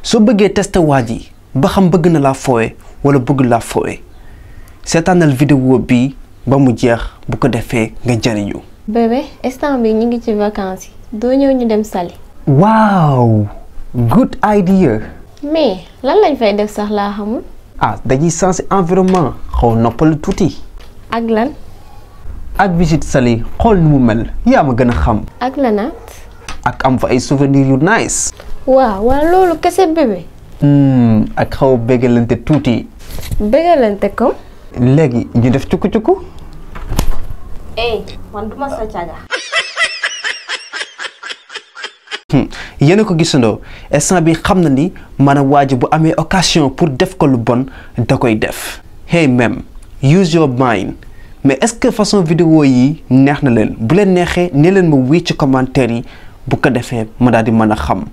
soo bëggee testé waa ji ba xam bëgg na laa foowe wala bëgg laa foowe seetaanal vidéo bi ba mu jeex bu ko defee nga jariñu. bébé instant bi ñu ngi ci vacances yi doo ñëw ñu dem Saly. waaw good idea. mais lan lañ fay def sax laa xamul. dañuy sensé environnement xaw noppal tuuti. ak lan. ak visite Saly xool ni mu mel yaa ma gën a xam. ak lanaat. ak am fa ay souvenirs yu nice. waaw loolu kese bébé. ak xaw bégalante tuuti. bégalante comme. léegi ñu def cukku-cukku. man duma sa caga. yéen a ko gisandoo instant bi xam na ni maanaam waa ji bu amee occasion pour def ko lu bon da koy def. hey même use your mind mais est-ce que façon vidéo yi neex na leen bu leen neexee ne leen ma wii ci commentaire yi bu ko defee ma daal di mën a xam.